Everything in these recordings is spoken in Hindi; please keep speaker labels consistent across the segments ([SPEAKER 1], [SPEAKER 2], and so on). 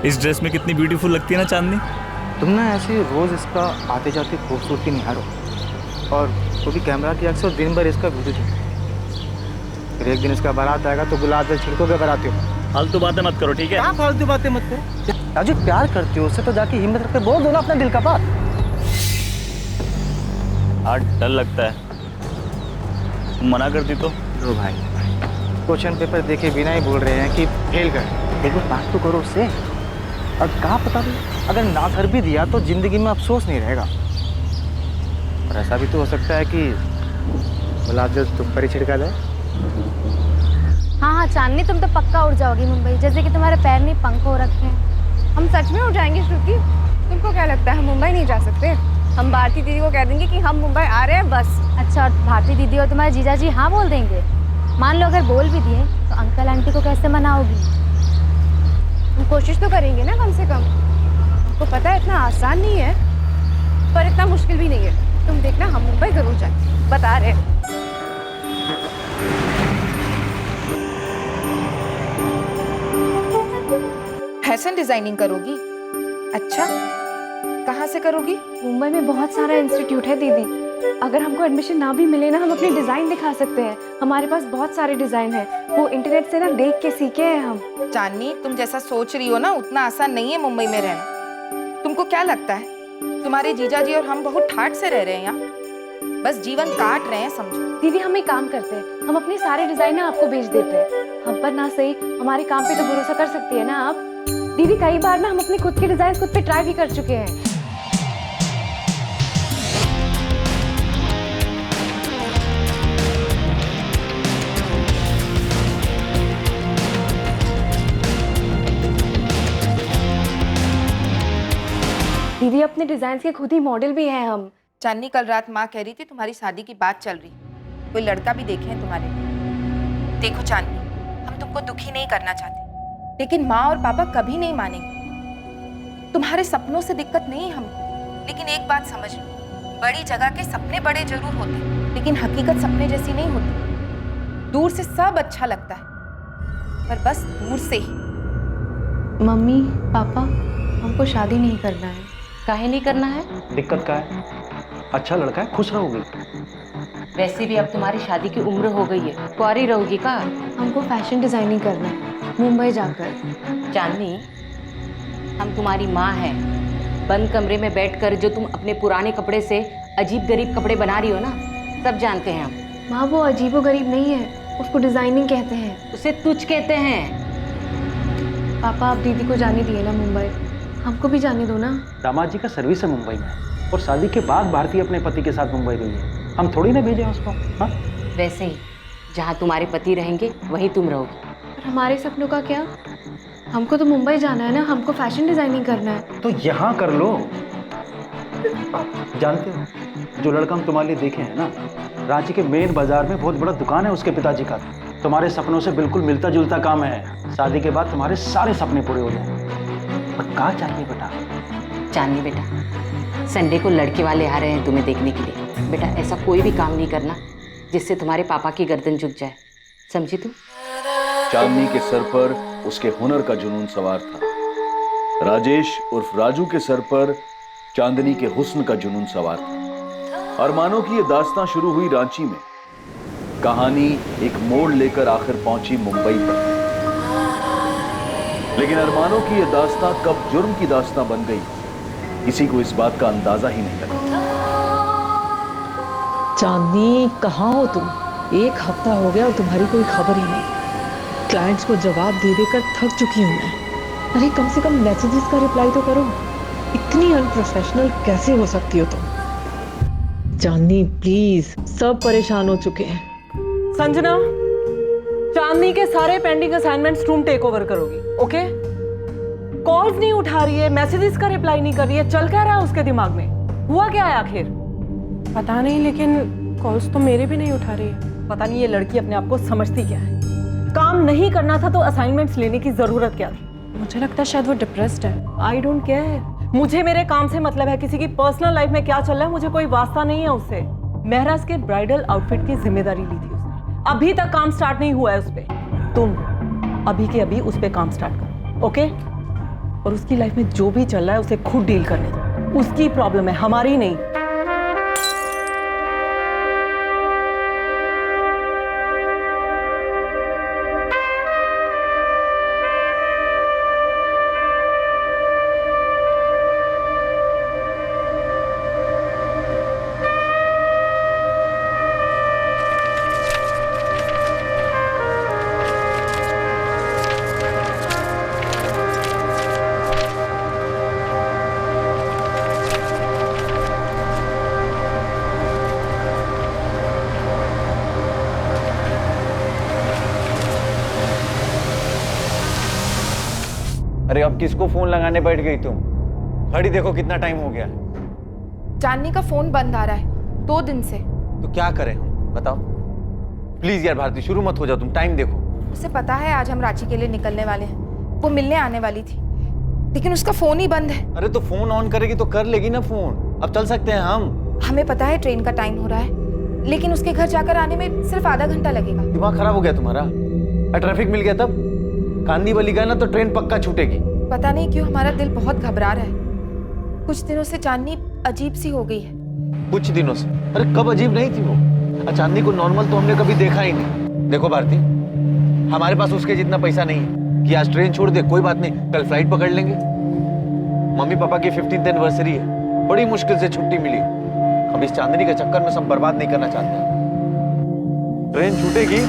[SPEAKER 1] इस ड्रेस में कितनी ब्यूटीफुल लगती है ना चांदनी।
[SPEAKER 2] तुम ना ऐसे रोज इसका आते जाते खूबसूरती निहारो, और वो भी कैमरा की अक्सर दिन भर इसका वीडियो देखो। फिर एक दिन इसका बारात आएगा तो गुलाब जल छिड़कोगे बाराती हो।
[SPEAKER 1] फालतू बातें मत करो, ठीक है?
[SPEAKER 2] क्या फालतू बातें मत करो। राजू प्यार करती हो उससे तो जाके हिम्मत रखते बोल दो ना अपना दिल का बात।
[SPEAKER 1] आज डर लगता है, तुम मना करती तो।
[SPEAKER 2] लो भाई, क्वेश्चन पेपर देखे बिना ही बोल रहे हैं कि फेल कर। एक बार बात तो करो उससे। और कहाँ पता भी, अगर ना कर भी दिया तो जिंदगी में अफसोस नहीं रहेगा। और ऐसा भी तो हो सकता है कि गुलाब जल तुम पर ही छिड़का जाए।
[SPEAKER 3] हाँ हाँ चांदनी, तुम तो पक्का उड़ जाओगी मुंबई, जैसे कि तुम्हारे पैर में पंख हो रखे हैं।
[SPEAKER 4] हम सच में उड़ जाएंगे श्रुति? तुमको क्या लगता है हम मुंबई नहीं जा सकते? हम भारती दीदी को कह देंगे कि हम मुंबई आ रहे हैं बस।
[SPEAKER 3] अच्छा, और भारती दीदी और तुम्हारे जीजा जी हाँ बोल देंगे? मान लो अगर बोल भी दिए तो अंकल आंटी को कैसे मनाओगी?
[SPEAKER 4] हम कोशिश तो करेंगे ना कम से कम। हमको पता है इतना आसान नहीं है, पर इतना मुश्किल भी नहीं है। तुम देखना हम मुंबई जरूर जाएंगे, बता रहे हैं। फैशन डिजाइनिंग करोगी? अच्छा, कहाँ से करोगी?
[SPEAKER 5] मुंबई में बहुत सारा इंस्टीट्यूट है दीदी। अगर हमको एडमिशन ना भी मिले ना, हम अपनी डिजाइन दिखा सकते हैं। हमारे पास बहुत सारे डिजाइन है, वो इंटरनेट से ना देख के सीखे हैं हम।
[SPEAKER 4] चांदनी, तुम जैसा सोच रही हो ना उतना आसान नहीं है मुंबई में रहना। तुमको क्या लगता है तुम्हारे जीजा जी और हम बहुत ठाठ से रह रहे हैं यहाँ? बस जीवन काट रहे हैं समझो।
[SPEAKER 5] दीदी हम एक काम करते हैं, हम अपने सारे डिजाइन ना आपको भेज देते हैं। हम पर ना सही, हमारे काम पे तो भरोसा कर सकती है ना आप? दीदी कई बार ना हम अपने खुद के डिजाइन खुद पे ट्राई भी कर चुके हैं। दीदी अपने डिजाइन के खुद ही मॉडल भी हैं हम।
[SPEAKER 4] चांदनी, कल रात माँ कह रही थी तुम्हारी शादी की बात चल रही, कोई लड़का भी देखे हैं तुम्हारे लिए। देखो चांदनी, हम तुमको दुखी नहीं करना चाहते, लेकिन माँ और पापा कभी नहीं मानेंगे। तुम्हारे सपनों से दिक्कत नहीं है हमको, लेकिन एक बात समझ लो, बड़ी जगह के सपने बड़े जरूर होते, लेकिन हकीकत सपने जैसी नहीं होती। दूर से सब अच्छा लगता है, पर बस दूर से ही।
[SPEAKER 5] मम्मी पापा, हमको शादी नहीं करना है।
[SPEAKER 6] काहे नहीं करना है?
[SPEAKER 2] दिक्कत क्या है? अच्छा लड़का है, खुश रहोगी।
[SPEAKER 6] वैसे भी अब तुम्हारी शादी की उम्र हो गई है, कुंवारी रहोगी का?
[SPEAKER 5] हमको फैशन डिजाइनिंग करना है मुंबई जाकर।
[SPEAKER 6] चांदनी, हम तुम्हारी माँ हैं। बंद कमरे में बैठकर जो तुम अपने पुराने कपड़े से अजीब गरीब कपड़े बना रही हो ना, सब जानते हैं हम।
[SPEAKER 5] माँ वो अजीबो गरीब नहीं है, उसको डिजाइनिंग कहते हैं।
[SPEAKER 6] उसे तुझ कहते हैं।
[SPEAKER 5] पापा आप दीदी को जाने दिए ना मुंबई, हमको भी जाने दो ना।
[SPEAKER 2] दामाद जी का सर्विस है मुंबई में, और शादी के बाद भारती अपने पति के साथ मुंबई गई है। हम थोड़ी ना भेजे उसको। हाँ,
[SPEAKER 6] वैसे ही जहाँ तुम्हारे पति रहेंगे वहीं तुम रहोगी।
[SPEAKER 5] और हमारे सपनों का क्या? हमको तो मुंबई जाना है ना, हमको फैशन डिजाइनिंग करना है।
[SPEAKER 2] तो यहाँ कर लो। जानते हो, जो लड़का हम तुम्हारे लिए देखे हैं ना, रांची के मेन बाजार में बहुत बड़ा दुकान है उसके पिताजी का। तुम्हारे सपनों से बिल्कुल मिलता जुलता काम है। शादी के बाद तुम्हारे सारे सपने पूरे हो जाएंगे। पर कहाँ चांदनी बेटा?
[SPEAKER 6] चांदनी बेटा, संडे को लड़के वाले आ रहे हैं तुम्हें देखने के लिए। बेटा ऐसा कोई भी काम नहीं करना जिससे तुम्हारे पापा की गर्दन झुक जाए, समझी तू?
[SPEAKER 7] चांदनी के सर पर उसके हुनर का जुनून सवार था। राजेश उर्फ राजू के सर पर चांदनी के हुस्न का जुनून सवार था। अरमानों की यह दास्तां शुरू हुई रांची में। कहानी एक मोड़ लेकर आखिर पहुंची मुंबई पर। लेकिन अरमानों की यह दास्तां कब जुर्म की दास्तां बन गई, किसी को इस बात का अंदाजा ही नहीं लगा।
[SPEAKER 8] चांदनी कहाँ हो तुम? एक हफ्ता हो गया और तुम्हारी कोई खबर ही नहीं। क्लाइंट्स को जवाब दे देकर थक चुकी हूँ मैं। अरे कम से कम मैसेजेस का रिप्लाई तो करो। इतनी अनप्रोफेशनल कैसे हो सकती हो तुम? चांदनी प्लीज, सब परेशान हो चुके हैं।
[SPEAKER 9] संजना, चांदनी के सारे पेंडिंग असाइनमेंट्स तुम टेक ओवर करोगी, ओके? कॉल्स नहीं उठा रही है, मैसेजेस का रिप्लाई नहीं कर रही है, चल क्या रहा है उसके दिमाग में? हुआ क्या है आखिर?
[SPEAKER 5] पता नहीं, लेकिन कॉल्स तो मेरे भी नहीं उठा रही है।
[SPEAKER 9] पता नहीं ये लड़की अपने आप को समझती क्या है। काम नहीं करना था तो असाइनमेंट्स लेने की जरूरत क्या थी?
[SPEAKER 5] मुझे लगता है शायद वो डिप्रेस्ड है।
[SPEAKER 9] आई डोंट केयर, मुझे मेरे काम से मतलब है। किसी की पर्सनल लाइफ में क्या चल रहा है मुझे कोई वास्ता नहीं है उससे। महराज के ब्राइडल आउटफिट की जिम्मेदारी ली थी उसने, अभी तक काम स्टार्ट नहीं हुआ है उस पे। तुम अभी के अभी उस पे काम स्टार्ट करो, ओके? और उसकी लाइफ में जो भी चल रहा है उसे खुद डील करने दो। उसकी प्रॉब्लम है, हमारी नहीं।
[SPEAKER 2] अरे अब किसको फोन लगाने बैठ गई तुम? घड़ी देखो कितना टाइम हो गया।
[SPEAKER 4] चांदनी का फोन बंद आ रहा है 2 दिन से।
[SPEAKER 2] तो क्या करें हम, बताओ प्लीज यार भारती, शुरू मत हो जाओ, तुम टाइम देखो।
[SPEAKER 4] उसे पता है आज हम रांची के लिए निकलने वाले हैं, वो मिलने आने वाली थी, लेकिन उसका फोन ही बंद है।
[SPEAKER 2] अरे तो फोन ऑन करेगी तो कर लेगी ना फोन, अब चल सकते हैं हम।
[SPEAKER 4] हमें पता है ट्रेन का टाइम हो रहा है, लेकिन उसके घर जाकर आने में सिर्फ आधा घंटा लगेगा।
[SPEAKER 2] दिमाग खराब हो गया तुम्हारा? ट्रैफिक मिल गया तब? कांदी वाली गया ना तो ट्रेन पक्का छूटेगी।
[SPEAKER 4] पता नहीं क्यों हमारा दिल बहुत घबरा रहा है। कुछ दिनों से चांदनी अजीब सी हो गई है।
[SPEAKER 2] कुछ दिनों से? अरे कब अजीब नहीं थी वो? चांदनी को नॉर्मल तो हमने कभी देखा ही नहीं। देखो भारती, हमारे पास उसके जितना पैसा नहीं है कि आज ट्रेन छोड़ दे, कोई बात नहीं, कल फ्लाइट पकड़ लेंगे। मम्मी पापा की 15th एनिवर्सरी है, बड़ी मुश्किल से छुट्टी मिली। अब इस चांदनी के चक्कर में सब बर्बाद नहीं करना चाहते। ट्रेन छूटेगी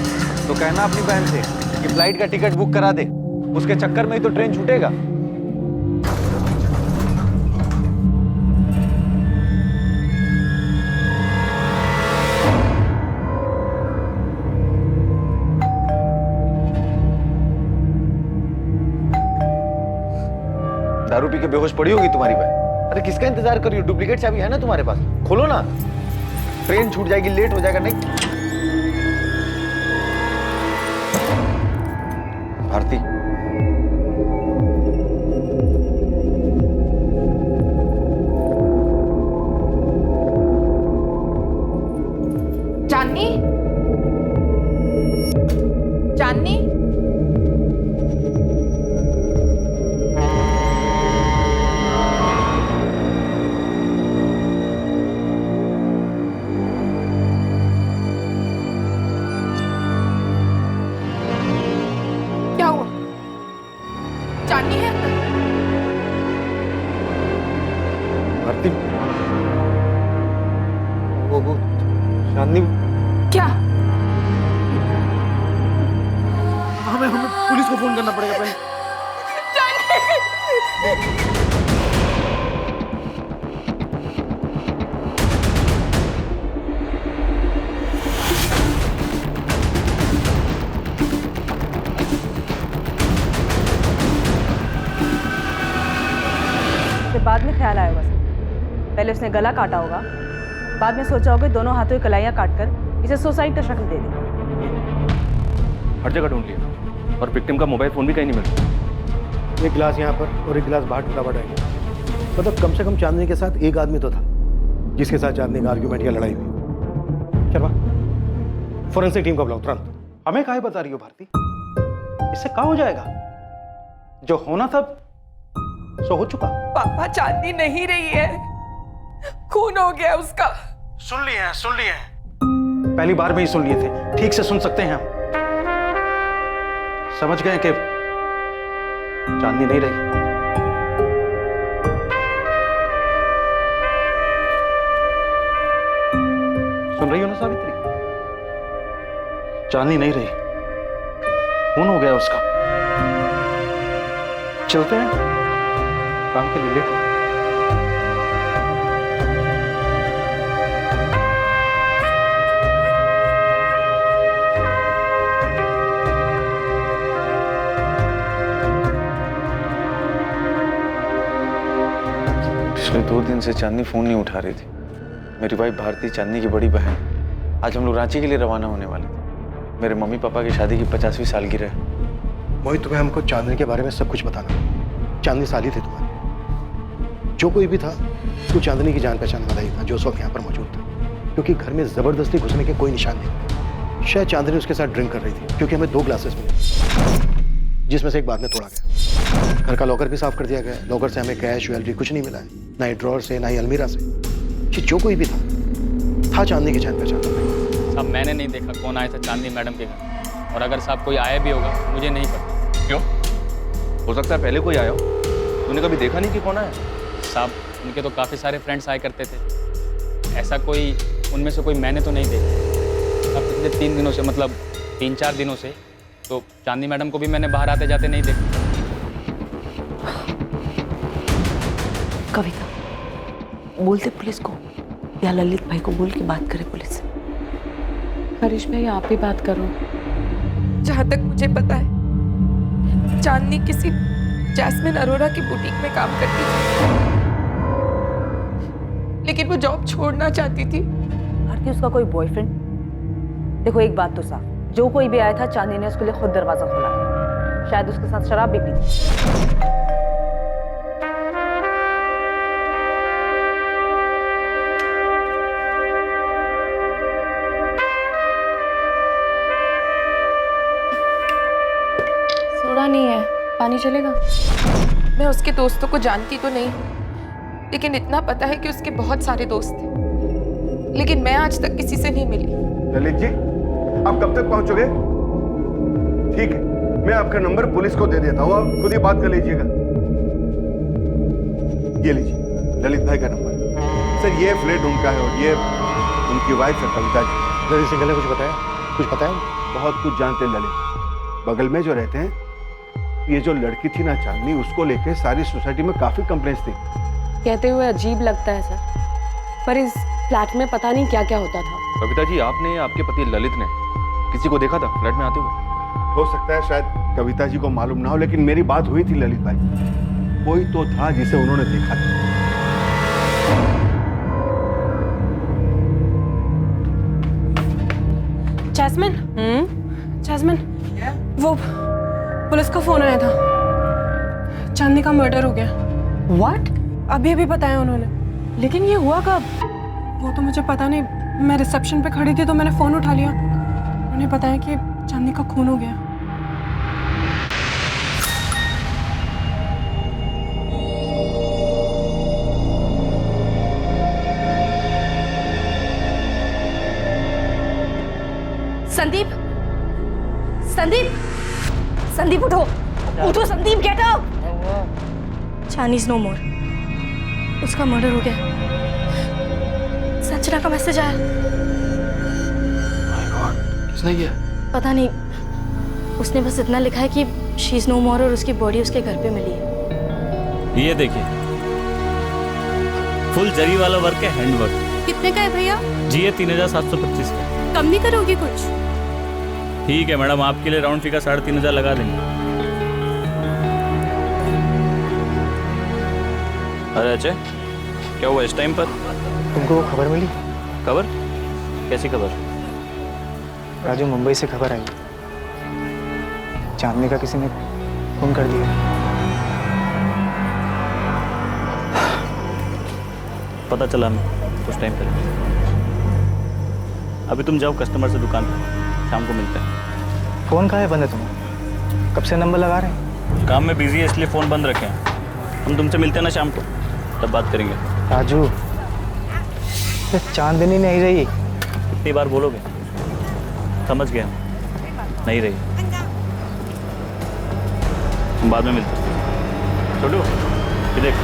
[SPEAKER 2] तो कहना अपनी बहन से कि फ्लाइट का टिकट बुक करा दे, उसके चक्कर में ही तो ट्रेन छूटेगा। दारू पी के बेहोश पड़ी होगी तुम्हारी बहन। अरे किसका इंतजार कर रही हो? डुप्लीकेट चाबी है ना तुम्हारे पास, खोलो ना। ट्रेन छूट जाएगी, लेट हो जाएगा। नहीं भारती,
[SPEAKER 4] चांदनी, चांदनी, क्या हुआ? चांदनी है अंदर?
[SPEAKER 2] भारती, वो चांदनी
[SPEAKER 4] क्या?
[SPEAKER 2] हमें पुलिस को फोन करना पड़ेगा पहले।
[SPEAKER 9] बाद में ख्याल आया होगा सर। पहले उसने गला काटा होगा, बाद में सोचा होगा दोनों हाथों की कलाइयां काटकर इसे सुसाइड का शक्ल दे दी।
[SPEAKER 1] हर जगह ढूंढ लिया और विक्टिम का मोबाइल फोन भी कहीं नहीं मिला।
[SPEAKER 10] एक गिलास यहाँ पर और एक गिलास बाहर टूटा पड़ा है। मतलब कम से कम चांदनी के साथ एक आदमी तो था जिसके साथ चांदनी का आर्ग्यूमेंट या लड़ाई हुई। चल वाह, फोरेंसिक टीम को बुलाओ तुरंत।
[SPEAKER 11] हमें काहे बता रही हो भारती? इससे क्या हो जाएगा? जो होना था सो हो चुका।
[SPEAKER 4] पापा, चांदनी नहीं रही है, खून हो गया उसका।
[SPEAKER 11] सुन लिए हैं। पहली बार में ही सुन लिए थे, ठीक से सुन सकते हैं हम। समझ गए कि चांदनी नहीं रही। सुन रही हो ना सावित्री? चांदनी नहीं रही, खून हो गया उसका। चलते हैं, काम के लिए लेट हो।
[SPEAKER 2] पिछले 2 दिन से चांदनी फोन नहीं उठा रही थी। मेरी वाइफ भारती, चांदनी की बड़ी बहन, आज हम लोग रांची के लिए रवाना होने वाले थे। मेरे मम्मी पापा की शादी की 50वीं सालगिरह है।
[SPEAKER 10] मोहित, तुम्हें हमको चांदनी के बारे में सब कुछ बताना। चांदनी साली थी तुम्हारी। जो कोई भी था वो चांदनी की जान पहचान वाला ही था जो उस वक्त यहाँ पर मौजूद था, क्योंकि घर में जबरदस्ती घुसने के कोई निशान नहीं। शायद चांदनी उसके साथ ड्रिंक कर रही थी, क्योंकि हमें 2 ग्लासेस मिले जिसमें से एक बाद में तोड़ा गया। घर का लॉकर भी साफ कर दिया गया है। लॉकर से हमें कैश ज्वेलरी कुछ नहीं मिला है, ना ही ड्रॉर से, ना ही अलमीरा से। ये जो कोई भी था चांदनी की जान पहचान।
[SPEAKER 12] साहब मैंने नहीं देखा कौन आया था चांदनी मैडम के घर, और अगर साहब कोई आया भी होगा मुझे नहीं पता।
[SPEAKER 1] क्यों? हो सकता है पहले कोई आया हो, तूने कभी देखा नहीं कि कौन आया?
[SPEAKER 12] साहब उनके तो काफ़ी सारे फ्रेंड्स आया करते थे, ऐसा कोई उनमें से कोई मैंने तो नहीं देखा। अब पिछले 3 दिनों से, मतलब 3-4 दिनों से तो चांदनी मैडम को भी मैंने बाहर आते जाते नहीं देखा।
[SPEAKER 6] कविता बोलते पुलिस को या ललित भाई को बोल के बात करे पुलिस से।
[SPEAKER 5] हरीश भाई आप ही बात करो।
[SPEAKER 4] जहाँ तक मुझे पता है चांदनी किसी जैस्मिन अरोरा की बुटीक में काम करती थी, लेकिन वो जॉब छोड़ना चाहती थी।
[SPEAKER 13] भारती उसका कोई बॉयफ्रेंड? देखो एक बात तो साफ, जो कोई भी आया था चांदनी ने उसके लिए खुद दरवाजा खोला था। शायद उसके साथ शराब भी पी थी।
[SPEAKER 5] सोडा नहीं है, पानी चलेगा?
[SPEAKER 4] मैं उसके दोस्तों को जानती तो नहीं, लेकिन इतना पता है कि उसके बहुत सारे दोस्त थे, लेकिन मैं आज तक किसी से नहीं मिली।
[SPEAKER 14] ललित जी, आप कब तक पहुंचोगे? ठीक है, मैं आपका नंबर पुलिस को दे देता हूँ, आप खुद ही बात कर लीजिएगा। ये लीजिए ललित भाई का नंबर। सर ये फ्लैट उनका है और ये उनकी वाइफ है कविता जी।
[SPEAKER 10] ललित सिंघल ने कुछ बताया? कुछ बताया?
[SPEAKER 14] बहुत कुछ जानते हैं ललित। बगल में जो रहते हैं, ये जो लड़की थी ना चांदनी, उसको लेके सारी सोसाइटी में काफी कंप्लेंट्स थी।
[SPEAKER 5] कहते हुए अजीब लगता है सर, पर इस फ्लैट में पता नहीं क्या क्या होता था।
[SPEAKER 1] कविता जी, आपने आपके पति ललित ने किसी को देखा था फ्लैट में आते हुए?
[SPEAKER 14] हो सकता है शायद कविता जी को मालूम ना हो, लेकिन मेरी बात हुई थी ललित भाई, कोई तो था जिसे उन्होंने देखा था।
[SPEAKER 9] जैस्मिन, जैस्मिन, वो पुलिस का फोन आया था, चांदनी का मर्डर हो गया।
[SPEAKER 13] व्हाट?
[SPEAKER 9] अभी अभी बताया उन्होंने।
[SPEAKER 13] लेकिन ये हुआ कब?
[SPEAKER 9] वो तो मुझे पता नहीं, मैं रिसेप्शन पे खड़ी थी तो मैंने फोन उठा लिया, उन्हें बताया कि चांदनी का खून हो गया।
[SPEAKER 3] संदीप, संदीप, संदीप उठो, उठो Sandeep, get up. Chandni is no more, उसका मर्डर हो गया। संजना का मैसेज आया।
[SPEAKER 1] माय गॉड, किसने किया?
[SPEAKER 3] पता नहीं, उसने बस इतना लिखा है कि शी इज नो मोर और उसकी बॉडी उसके घर पे मिली है।
[SPEAKER 12] ये देखिए, फुल जरी वाला वर्क है, हैंड वर्क।
[SPEAKER 3] कितने का है भैया?
[SPEAKER 12] जी ये 3725 का।
[SPEAKER 3] कम नहीं करोगे कुछ?
[SPEAKER 12] ठीक है मैडम, आपके लिए राउंड फिगर 3500 लगा देंगे। अरे अजय, क्या हुआ इस टाइम पर?
[SPEAKER 2] तुमको वो खबर मिली?
[SPEAKER 12] खबर? कैसी खबर?
[SPEAKER 2] राजू, मुंबई से खबर आई, चांदनी का किसी ने खून कर दिया।
[SPEAKER 12] पता चला मैं कुछ टाइम पहले। अभी तुम जाओ कस्टमर से दुकान पर, शाम को मिलते हैं।
[SPEAKER 2] फोन कहाँ है बंद है तुम्हारा? कब से नंबर लगा रहे हैं?
[SPEAKER 12] काम में बिजी है इसलिए फ़ोन बंद रखे हैं। हम तुमसे मिलते हैं ना शाम को, तब बात करेंगे।
[SPEAKER 2] राजू, चांदनी नहीं रही।
[SPEAKER 12] कितनी बार बोलोगे? समझ गया, नहीं रही। हम बाद में मिलते हैं। छोटू, ये देख।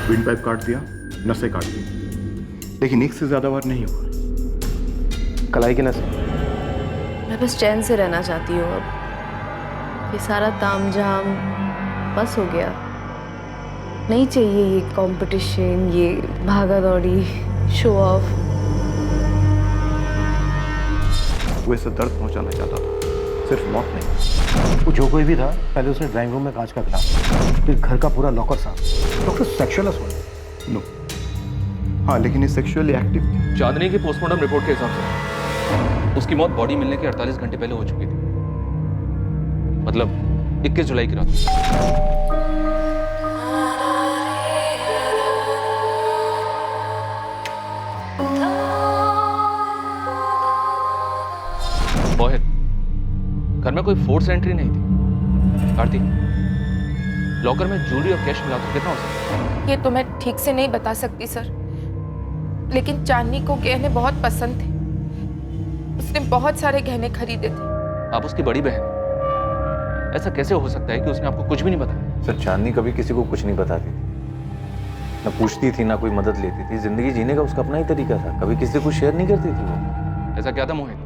[SPEAKER 14] विंड पाइप काट दिया, नसें काट दी, लेकिन एक से ज्यादा बार नहीं हुआ।
[SPEAKER 2] कलाई की नसें।
[SPEAKER 5] मैं बस चैन से रहना चाहती हूँ अब। ये सारा तामझाम बस हो गया। नहीं चाहिए ये कंपटीशन, ये भागा दौड़ी, शो ऑफ।
[SPEAKER 14] वो इसे दर्द पहुंचाना चाहता था, सिर्फ मौत नहीं।
[SPEAKER 10] वो जो कोई भी था, पहले उसने ड्राइंग रूम में कांच का गिलास, फिर घर का पूरा लॉकर साफ। Doctor sexual assault?
[SPEAKER 14] नो। हाँ, लेकिन ये सेक्सुअली एक्टिव थी।
[SPEAKER 1] चांदनी की पोस्टमार्टम रिपोर्ट के हिसाब से उसकी मौत बॉडी मिलने के 48 घंटे पहले हो चुकी थी, मतलब 21 जुलाई की रात। मोहित, घर में कोई फोर्स एंट्री नहीं थी। आरती, लॉकर में ज्वेलरी और कैश मिला तो कितना हो सकता है?
[SPEAKER 4] ये तो मैं ठीक से नहीं बता सकती सर, लेकिन चांदनी को गहने बहुत पसंद थे। उसने बहुत सारे गहने खरीदे थे।
[SPEAKER 1] आप उसकी बड़ी बहन हैं। ऐसा कैसे हो सकता है कि उसने आपको कुछ भी नहीं बताया?
[SPEAKER 15] सर चांदनी कभी किसी को कुछ नहीं बताती थी, ना पूछती थी, ना कोई मदद लेती थी। जिंदगी जीने का उसका अपना ही तरीका था, कभी किसी को शेयर नहीं करती थी वो।
[SPEAKER 1] ऐसा क्या था मोहित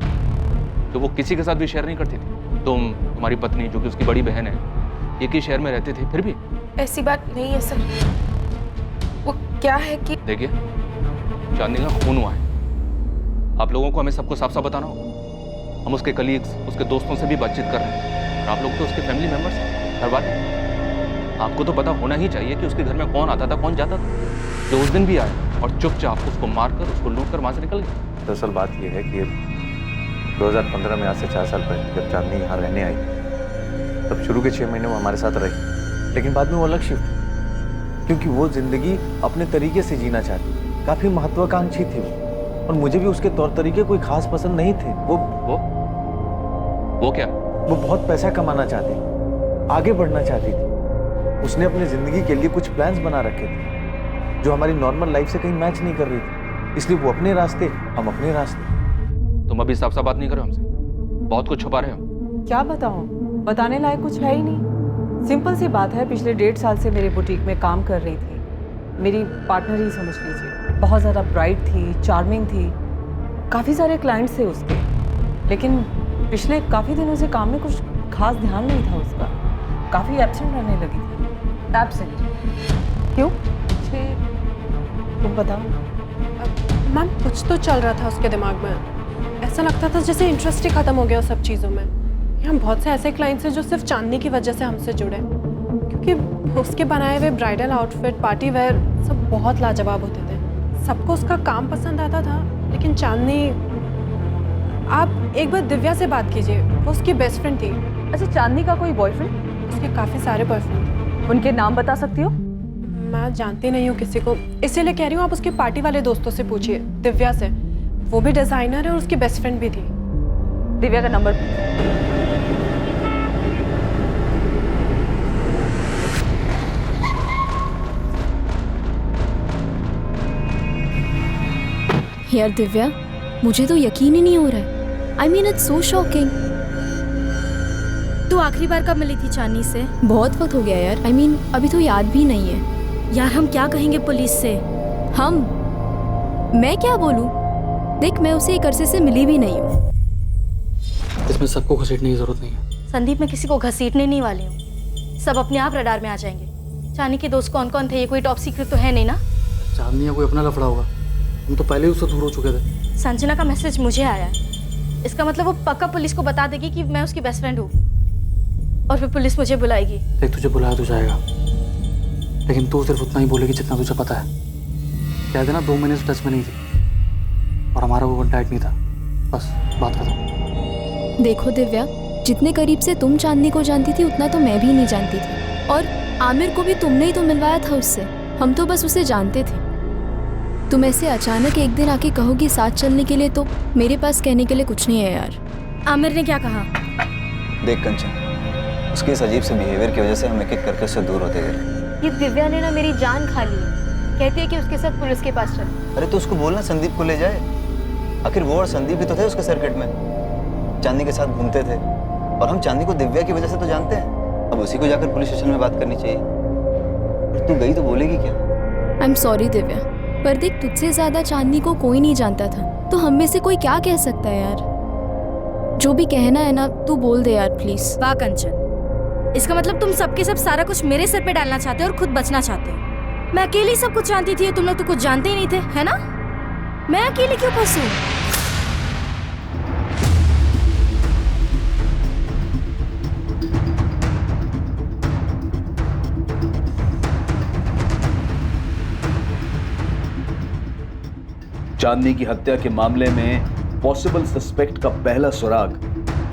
[SPEAKER 1] तो वो किसी के साथ भी शेयर नहीं करती थी? तुम्हारी पत्नी जो कि उसकी बड़ी बहन है, एक ही शहर में रहते थे, फिर भी?
[SPEAKER 4] ऐसी बात नहीं है सर। वो क्या है कि
[SPEAKER 1] देखिए, चांदनी का खून हुआ है। आप लोगों को हमें सबको साफ साफ बताना होगा। हम उसके कलीग्स, उसके दोस्तों से भी बातचीत कर रहे हैं, और आप लोग तो उसके फैमिली मेंबर्स हैं, घर वाले। आपको तो पता होना ही चाहिए कि उसके घर में कौन आता था, कौन जाता था। जो उस दिन भी आया और चुपचाप उसको मारकर, उसको लूट कर वहां से निकल गया।
[SPEAKER 15] दरअसल बात यह है कि 2015 में, आज से 4 साल पहले जब चांदनी यहाँ रहने आई, तब शुरू के 6 महीने वो हमारे साथ रही, लेकिन बाद में वो अलग शिफ्ट हुई, क्योंकि वो जिंदगी अपने तरीके से जीना चाहती। काफी महत्वाकांक्षी थी वो, और मुझे भी उसके तौर तरीके कोई खास पसंद नहीं थे।
[SPEAKER 1] वो क्या?
[SPEAKER 15] वो बहुत पैसा कमाना चाहती थी, आगे बढ़ना चाहती थी। उसने अपनी जिंदगी के लिए कुछ प्लान्स बना रखे थे जो हमारी नॉर्मल लाइफ से कहीं मैच नहीं कर रही थी, इसलिए वो अपने रास्ते, हम अपने रास्ते।
[SPEAKER 1] तुम अभी साफ साफ बात नहीं कर रहे हो हमसे, बहुत कुछ छुपा रहे हो।
[SPEAKER 9] क्या बताऊं, बताने लायक कुछ है ही नहीं। सिंपल सी बात है, पिछले 1.5 साल से मेरे बुटीक में काम कर रही थी। मेरी पार्टनर ही समझ लीजिए। बहुत ज़्यादा ब्राइट थी, चार्मिंग थी, काफ़ी सारे क्लाइंट्स थे उसके, लेकिन पिछले काफ़ी दिनों से काम में कुछ खास ध्यान नहीं था उसका। काफ़ी एब्सेंट रहने लगी थी। एब्सेंट क्यों? तुम बताओ।
[SPEAKER 16] मैम कुछ तो चल रहा था उसके दिमाग में। ऐसा लगता था जैसे इंटरेस्ट ही खत्म हो गया उस सब चीज़ों में। यहाँ बहुत से ऐसे क्लाइंट्स हैं जो सिर्फ चांदनी की वजह से हमसे जुड़े, क्योंकि उसके बनाए हुए ब्राइडल आउटफिट, पार्टी वेयर सब बहुत लाजवाब होते थे। सबको उसका काम पसंद आता था, लेकिन चांदनी। आप एक बार दिव्या से बात कीजिए, वो उसकी बेस्ट फ्रेंड थी।
[SPEAKER 13] अच्छा, चांदनी का कोई बॉयफ्रेंड?
[SPEAKER 16] उसके काफ़ी सारे बॉयफ्रेंड थे।
[SPEAKER 13] उनके नाम बता सकती हो?
[SPEAKER 16] मैं जानती नहीं हूँ किसी को, इसीलिए कह रही हूँ आप उसके पार्टी वाले दोस्तों से पूछिए, दिव्या से। वो भी डिज़ाइनर है और उसकी बेस्ट फ्रेंड भी थी।
[SPEAKER 13] दिव्या का नंबर?
[SPEAKER 3] यार दिव्या, मुझे तो यकीन ही नहीं हो रहा है। I mean it's so shocking. तू आखिरी बार कब मिली थी चांदनी से? बहुत वक्त हो गया यार। आई मीन अभी तो याद भी नहीं है। यार हम क्या कहेंगे पुलिस से? मैं क्या बोलूं? देख, मैं उसे एक अरसे से मिली भी नहीं हूँ।
[SPEAKER 12] इसमें सबको घसीटने की जरूरत नहीं है।
[SPEAKER 3] संदीप, मैं किसी को घसीटने नहीं वाली हूँ। सब अपने आप रडार में आ जाएंगे। चांदनी के दोस्त कौन कौन थे, ये कोई टॉप सीक्रेट तो है नहीं ना?
[SPEAKER 12] चांदनी या कोई अपना लफड़ा होगा, हम तो पहले ही उससे दूर हो चुके थे।
[SPEAKER 3] संजना का मैसेज मुझे आया है, इसका मतलब वो पक्का पुलिस को बता देगी कि मैं उसकी बेस्ट फ्रेंड हूँ, और फिर पुलिस मुझे बुलाएगी।
[SPEAKER 12] देख, तुझे बुलाया तो जाएगा, लेकिन तू सिर्फ उतना ही बोलेगी जितना तुझे पता है। कह देना 2 महीने से टच में नहीं थी और हमारा वो कॉन्टैक्ट नहीं था, बस बात खत्म।
[SPEAKER 3] देखो दिव्या, जितने करीब से तुम चांदनी को जानती थी उतना तो मैं भी नहीं जानती थी, और आमिर को भी तुमने ही तो मिलवाया था उससे। हम तो बस उसे जानते थे। तुम ऐसे अचानक एक दिन आके कहोगी साथ चलने के लिए, तो मेरे पास कहने के लिए कुछ नहीं है यार। आमिर ने क्या कहा?
[SPEAKER 17] देख कंचन, उसके इस अजीब से बिहेवियर की वजह से हम एक एक करके उससे दूर होते गए।
[SPEAKER 3] ये दिव्या ने ना मेरी जान खा ली है। कहती है कि उसके साथ पुलिस के पास चल।
[SPEAKER 17] अरे तो उसको बोलना संदीप को ले जाए, आखिर वो और संदीप भी तो थे उसके सर्किट में, चांदनी के साथ घूमते थे, और हम चांदनी को दिव्या की वजह से तो जानते हैं। अब उसी को जाकर पुलिस स्टेशन में बात करनी चाहिए। तू गई तो बोलेगी क्या?
[SPEAKER 3] आई एम सॉरी दिव्या, पर देख, तुझसे ज्यादा चांदनी को कोई नहीं जानता था, तो हम में से कोई क्या कह सकता है यार। जो भी कहना है ना, तू बोल दे यार प्लीज। वाह कंचन, इसका मतलब तुम सबके सब सारा कुछ मेरे सर पे डालना चाहते हो और खुद बचना चाहते हो। मैं अकेली सब कुछ जानती थी, तुम लोग तो कुछ जानते ही नहीं थे, है ना? मैं अकेली क्यों फंसूं?
[SPEAKER 7] चांदनी की हत्या के मामले में पॉसिबल सस्पेक्ट का पहला सुराग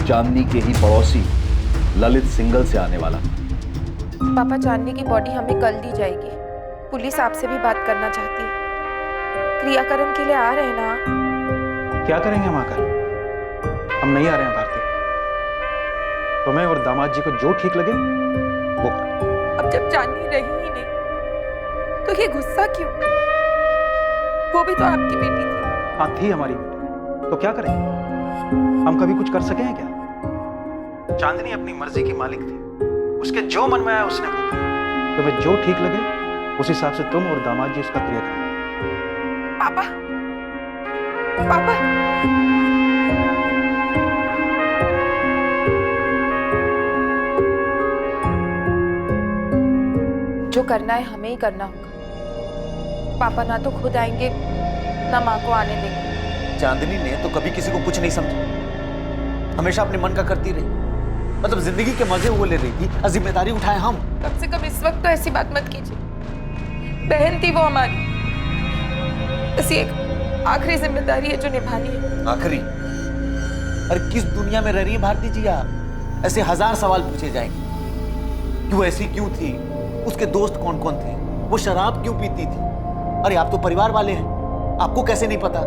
[SPEAKER 7] चांदनी के ही पड़ोसी ललित सिंगल से आने वाला।
[SPEAKER 4] पापा, चांदनी की बॉडी हमें कल दी जाएगी। पुलिस आपसे भी बात करना चाहती है। क्रियाकर्म के लिए आ रहे हैं ना?
[SPEAKER 11] क्या करेंगे हम आकर? हम नहीं आ रहे हैं भारती। तुम्हें और दामाद जी को जो ठीक लगे वो करो।
[SPEAKER 4] अब जब चांदनी रही ही नहीं तो ये गुस्सा क्यों? वो भी तो आपकी बेटी थी।
[SPEAKER 11] हाँ थी हमारी बेटी, तो क्या करें? हम कभी कुछ कर सके हैं क्या? चांदनी अपनी मर्जी की मालिक थी, उसके जो मन में आया उसने वो किया। तो मैं जो ठीक लगे उस हिसाब से तुम और दामाद जी उसका क्रिया करें।
[SPEAKER 4] पापा, पापा, जो करना है हमें ही करना होगा। पापा ना तो खुद आएंगे ना माँ को आने देंगे।
[SPEAKER 15] चांदनी ने तो कभी किसी को कुछ नहीं समझा, हमेशा अपने मन का करती रही। मतलब जिंदगी के मजे वो ले रही थी और जिम्मेदारी उठाए हम।
[SPEAKER 4] कम से कम इस वक्त तो ऐसी बात मत कीजिए। बहन थी वो हमारी, बस ये एक आखिरी जिम्मेदारी है जो निभानी है।
[SPEAKER 15] आखिरी? अरे किस दुनिया में रह रही है भारती जी आप? ऐसे हजार सवाल पूछे जाएंगे। क्यों ऐसी क्यों थी? उसके दोस्त कौन कौन थे? वो शराब क्यों पीती थी? अरे आप तो परिवार वाले हैं, आपको कैसे नहीं पता?